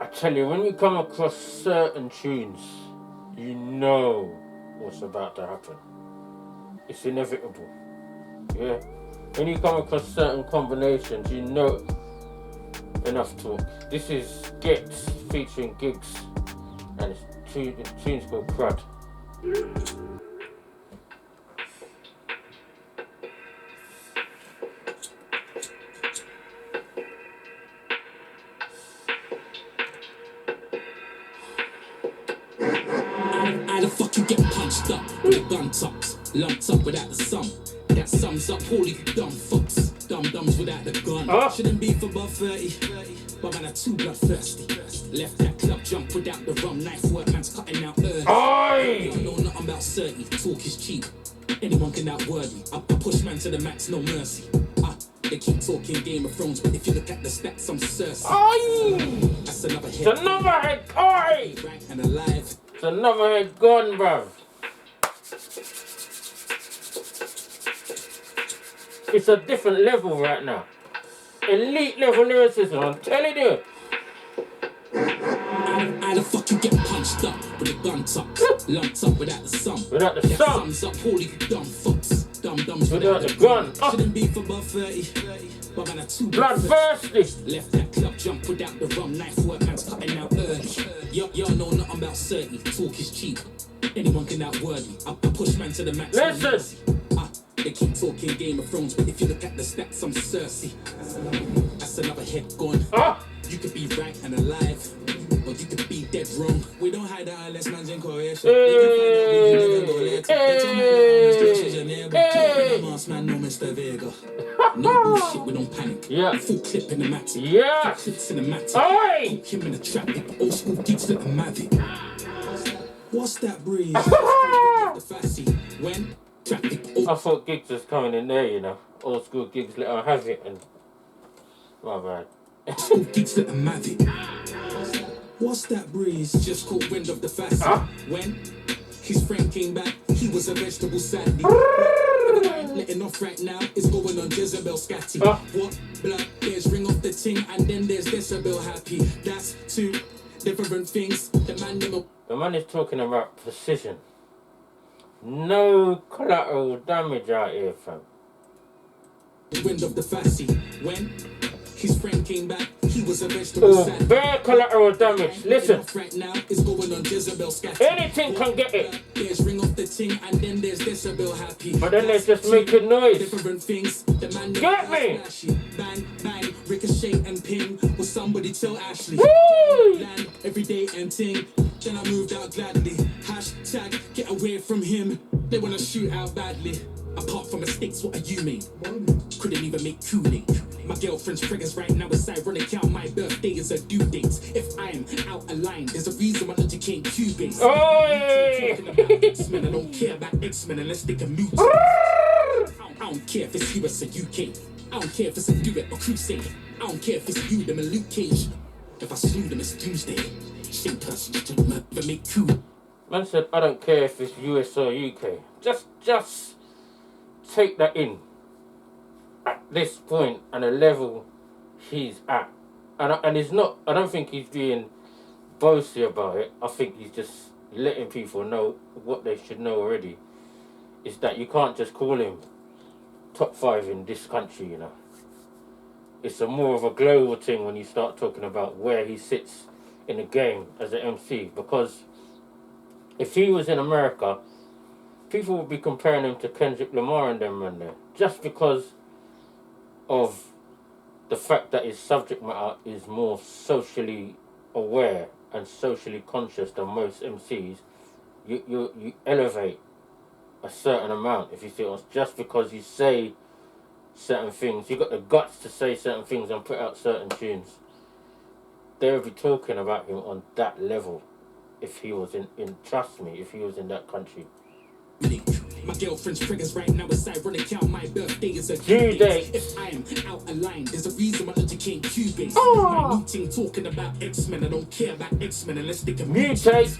I tell you, when you come across certain tunes, you know what's about to happen. It's inevitable. Yeah. When you come across certain combinations, you know. Enough talk. This is Ghetts featuring Giggs, and the tune's called Crud. How the fuck you get punched up with a gun tucked, lumped up without the sum? That sums up all you dumb fucks, dum-dums without the gun. Shouldn't be for above 30, but man, I'm too bloodthirsty. Left that club jump without the rum, knife work, man's cutting out early. I don't know nothing about 30, talk is cheap. Anyone can outword me. I push man to the max, no mercy. They keep talking Game of Thrones, but if you look at the stats, I'm Cersei. That's another head. It's another head. Oi! Rank and alive. It's another head gone, bruv. It's a different level right now. Elite level lyricism, I'm telling you. How the fuck you get punched up with a gun tucked, lumped up without the sum? Without the that sum. Sums up all you dumb fucks, dum-dums without the gun. Shouldn't be for above 30, but man, I'm too bloodthirsty. Left that club jump without the rum, knife work, man's cutting out early. Y'all know nothing about 30, talk is cheap. Anyone can outword me. I push man to the max. Listen. They keep talking Game of Thrones, but if you look at the stats, I'm Cersei. That's another head gone. You could be right and alive, or you could be dead wrong. We don't hide that unless man's in Croatia. Man, no Mr. Vega. No bullshit, we don't panic. Yeah. Full clip in the mat. Yeah. Full clips in the mat. Oi! Him in the traffic. Old school geeks look mavic. What's that breeze? The fancy. When? Traffic. I thought Giggs was coming in there, you know. Old school Giggs let her have it, and my bad. School geeks look mavic. What's that breeze? Just caught wind of the fancy. When? His friend came back, he was a vegetable sadly. Letting off right now is going on Jezebel scatty. What? Blood, there's ring off the ting, and then there's Decibel happy. That's two different things. The man is talking about precision. No collateral damage out here, fam. Wind of the fancy. When his friend came back, he was a vegetable sadly. Bare collateral damage. Listen. Right now is going on Jezebel scatty. Anything can get it. There's ring off the ting, and then there's Decibel happy. But then they just make a noise. Different things. The man get me. Bang, bang, ricochet and ping. Will somebody tell Ashley? Woo! Land every day and ting. Then I moved out gladly. Hashtag get away from him. They wanna shoot out badly. Apart from mistakes, what are you mean? Couldn't even make Kool-Aid. My girlfriend's pregnant right now. It's ironic how my birthday is a due date. If I am out of line, there's a reason why logic ain't Q-based. Talking about X-Men, I don't care about X-Men unless they can mute. I don't care if it's US or UK. I don't care if it's a duet or crusade. I don't care if it's you, them, and Luke Cage. If I slew them, it's Tuesday. Same person, just to never make cool. Man said, I don't care if it's US or UK. Just take that in. At this point and the level he's at. And it's not, I don't think he's being boasty about it. I think he's just letting people know what they should know already. Is that you can't just call him top 5 in this country, you know. It's a more of a global thing when you start talking about where he sits in the game as an MC. Because if he was in America, people would be comparing him to Kendrick Lamar and them man there. Just because of the fact that his subject matter is more socially aware and socially conscious than most MCs, you elevate a certain amount, if you see what, just because you say certain things, you got the guts to say certain things and put out certain tunes. They would be talking about him on that level if he was in trust me, if he was in that country. My girlfriend's pregnant right now. It's ironic how my birthday is a due date. If I am out of line, there's a reason why logic ain't Q-based. My meeting talking about X-Men. I don't care about X-Men unless they can mutate.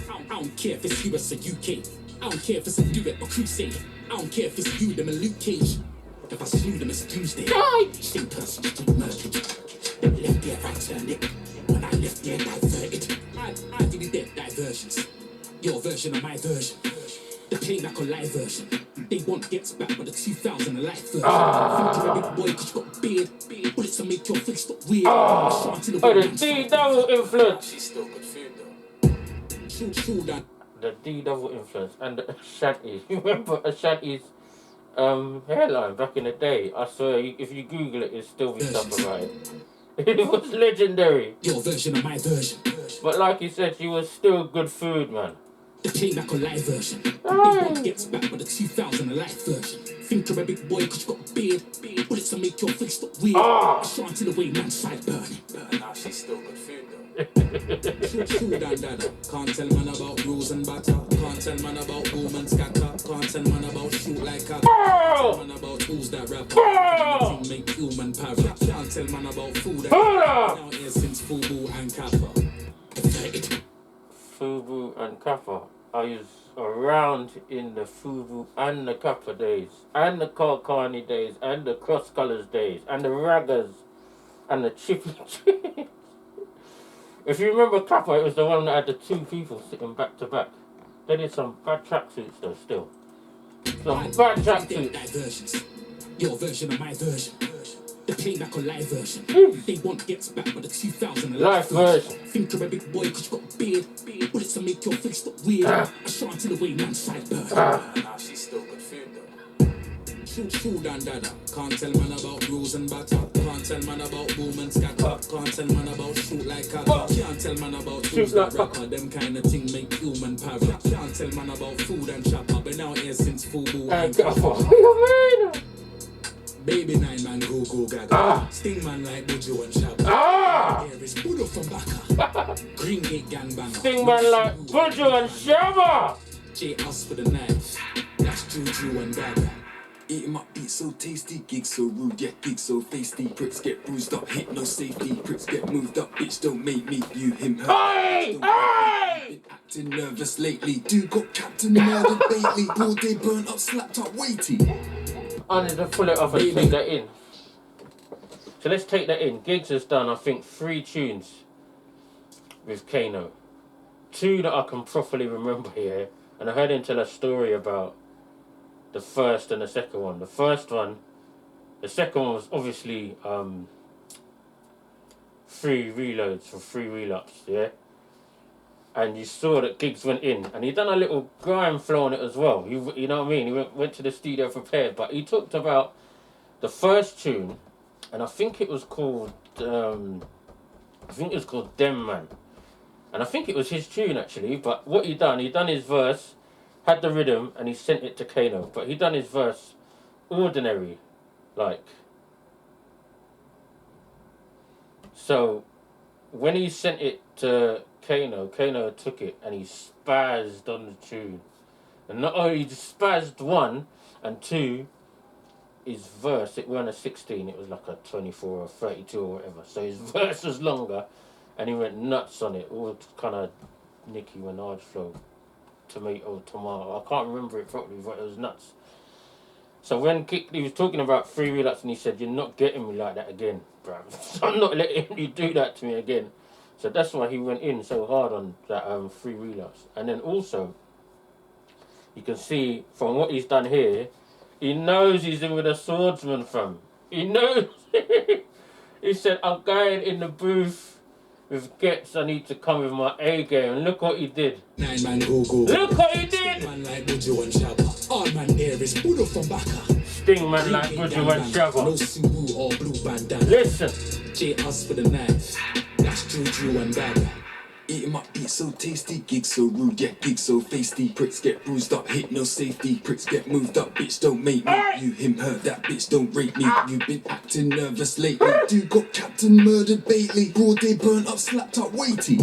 I don't care if it's US or UK. I don't care if it's a duet or crusade. I don't care if it's you, them, and Luke Cage. If I slew them, it's Tuesday. Same person, just a murder. Left there, right turned it. When I left versions. Your version of my version. The playback or live version. They want Ghetts back with the 2000 life version. Think you're a big boy cause you got a beard. Bullets to make your face look weird. Oh, the D-double influence. She's still good food though. True that. The D-double influence and the Ashanti. Remember Ashanti's hairline back in the day? I swear, if you Google it, it'll still be stuff about it. It was legendary. Your version of my version. But like you said, she was still good food, man. The playback or live version. They want Ghetts back with the 2000 life version. Think you're a big boy cause you got a beard. Bullets to make your face look weird. Ashanti the way man's side burning. Nah, she's still good food though. True that, dada. Can't tell man about rules and batter. Can't tell man about woman scatter. Can't tell man about shoot like a. Can't tell man about tools that rap. Can't make human power. Can't tell man about food that now here since Fubu and Kappa. Fubu and Kappa. I was around in the Fubu and the Kappa days, and the Kalkani days, and the Cross Colours days, and the Raggers, and the Chippy Chips. If you remember Kappa, it was the one that had the two people sitting back to back. They did some bad tracksuits though, still. Some bad tracksuits. Your version of my version. The playback or live version. They want Ghetts back with the 2000 Live version. Think you're a big boy cause you got a beard. Bullets to make your face look weird. Ashanti the way man's side burn. Nah, she's still good food though. True dan dada. Can't tell man about rules and batter. Can't tell man about woman scatter. Can't tell man about shoot like a. Can't tell man about shoot like rapper. Them kind of thing make human power. Can't tell man about food and chopper. Been out here since Fubu and Kappa. What do you mean? Baby 9 man go gaga. Sting man like Buju and Shabba. There is Budo from Baka. Green Gate gangbanger. Sting man like Buju and Shabba. J us for the knife. That's Juju and Dagger. Eating my beat so tasty, gigs so rude, yeah, gigs so feisty. Pricks get bruised up, hit no safety. Pricks get moved up, bitch don't make me. You, him, her. Hey! Hey! Been acting nervous lately. Dude got Captain murdered lately. Broad day burnt up, slapped up weighty. I need to pull it off and take that in. So let's take that in. Giggs has done, I think, 3 tunes with Kano. 2 that I can properly remember here. And I heard him tell a story about the first and the second one. The second one was obviously 3 reloads for 3 relapse, yeah? And you saw that Giggs went in, and he done a little grime flow on it as well. You know what I mean? He went to the studio prepared, but he talked about the first tune, and I think it was called Dem Man, and I think it was his tune actually. But what he done his verse, had the rhythm, and he sent it to Kano. But he done his verse ordinary, like. So when he sent it to Kano took it and he spazzed on the tune. And not only spazzed 1 and 2, his verse, it weren't a 16, it was like a 24 or 32 or whatever. So his verse was longer and he went nuts on it. All kind of Nicki Minaj flow. Tomato. I can't remember it properly, but it was nuts. So when he was talking about 3 relapse and he said, "You're not getting me like that again, bruv. I'm not letting you do that to me again." So that's why he went in so hard on that 3 relapse. And then also, you can see from what he's done here, he knows he's in with a swordsman fam. He knows. He said, "I'm going in the booth with Ghetts. I need to come with my A game." And look what he did. 9 man go. Look what he did. Man like Buju and Shabba. All man there is Budo from Baka. Sting man like Buju and No Shabba. Subu or blue bandana. Listen. J us for the knife. That's Juju and Dagger. Eating my beat so tasty, gigs so rude, yeah, gigs so feisty. Pricks get bruised up, hit no safety. Pricks get moved up, bitch don't make me. You, him, her, that bitch don't rate me. You been acting nervous lately. Dude got Captain murdered lately. Broad day burnt up, slapped up weighty.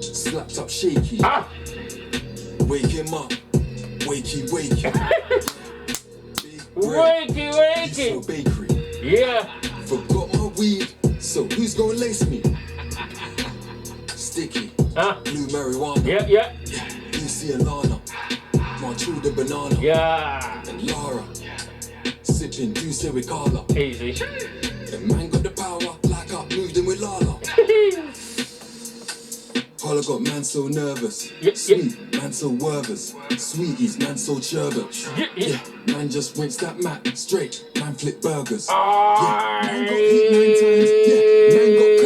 Slapped up shaky. Wake him up, wakey. Wakey. So bakery. Yeah. Forgot my weed, so who's gonna lace me? Sticky, blue marijuana. Yeah. Lucy and Lana, Matilda banana. Yeah. And Lara, sipping Deuce with Carla. Easy. The man got the power, like I moved in with Lala. Collar got man so nervous. Yeah, Sweet, man so wervers. Sweeties, man so sherbet. Yeah. Man just rinsed that mat straight. Man flip burgers. Ah, Yeah, man got hit 9 times. Yeah, man got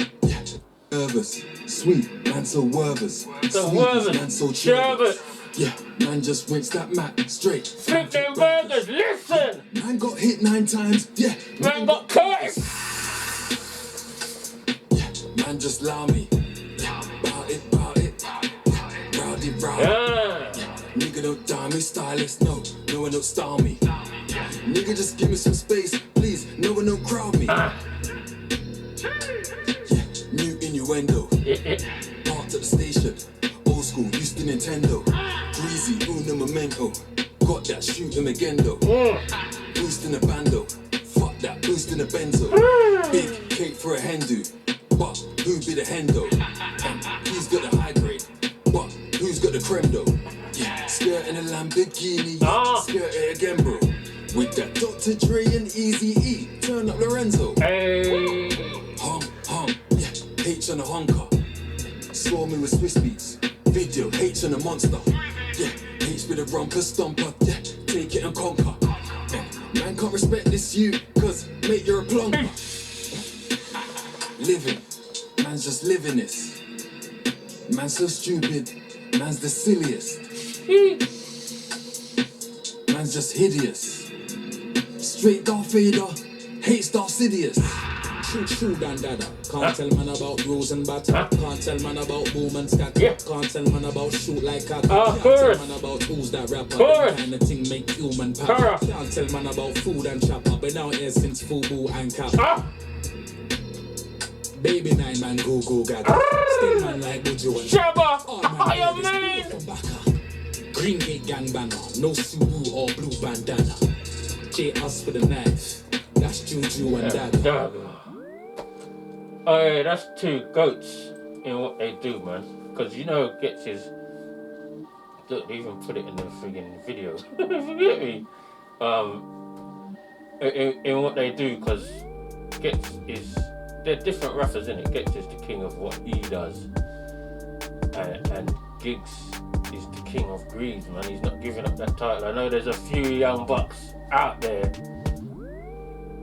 Curtis. Nervous, sweet, man so wervers. Sweeties, man so sherbet. Yeah, man just rinsed that mat straight. Flip them burgers, listen! Man got hit 9 times. Yeah, Man got Curtis! man just allow me. Bout it. Rowdy. Yeah. Nigga don't die me, stylist, no one don't style me. Nigga just give me some space, please, no one don't crowd me. Yeah, new innuendo. Parked at the station, old school, used to Nintendo. Greasy, uno memento. Got that shooting again though. Boost in a bando. Fuck that, boost in a benzo. Big cake for a hen do. But who be the hen though? He's got the high grade. But who's got the creme though? Yeah, skirt in a Lamborghini. Skirt it again, bro. With that Dr. Dre and Easy E. Turn up Lorenzo. Hey. Hum, yeah. H on a honker. Score me with Swiss beats. Video, H on a monster. Yeah, H with a romper stomper. Yeah, take it and conquer. Yeah. Man can't respect this you, cause mate you're a plonker. Living, man's just living this. Man's so stupid, man's the silliest. Man's just hideous. Straight Darth Vader, hates Darth Sidious. Shoot and dada. Can't tell man about rules and batter. Can't tell man about boom and scatter. Yeah. Can't tell man about shoot like cat. Of Can't course. tell man about who's that rapper. Course. Kind of thing make human power. Correct. Can't tell man about food and chopper. Been out here since Fubu and Cap. Baby 9 man go gaga. Still man like Buju and Shabba! All How man you like this mean? from Baka. Green Gate gang banner. No Subu or blue bandana. J us with a knife. That's Juju and Dagger. Oh yeah, that's two goats in what they do, man. Because you know Ghetts is... Look, they even put it in the friggin' video. You get me? In what they do, because Ghetts is... They're different rappers, innit? Ghetts is the king of what he does. And Giggs is the king of greed, man. He's not giving up that title. I know there's a few young bucks out there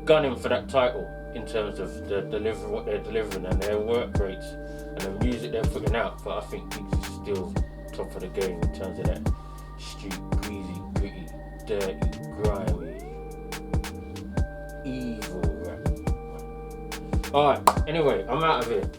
gunning for that title in terms of what they're delivering and their work rates and the music they're putting out, but I think Giggs is still top of the game in terms of that street, greasy, gritty, dirty, grimy, evil rap. Alright, anyway, I'm out of here.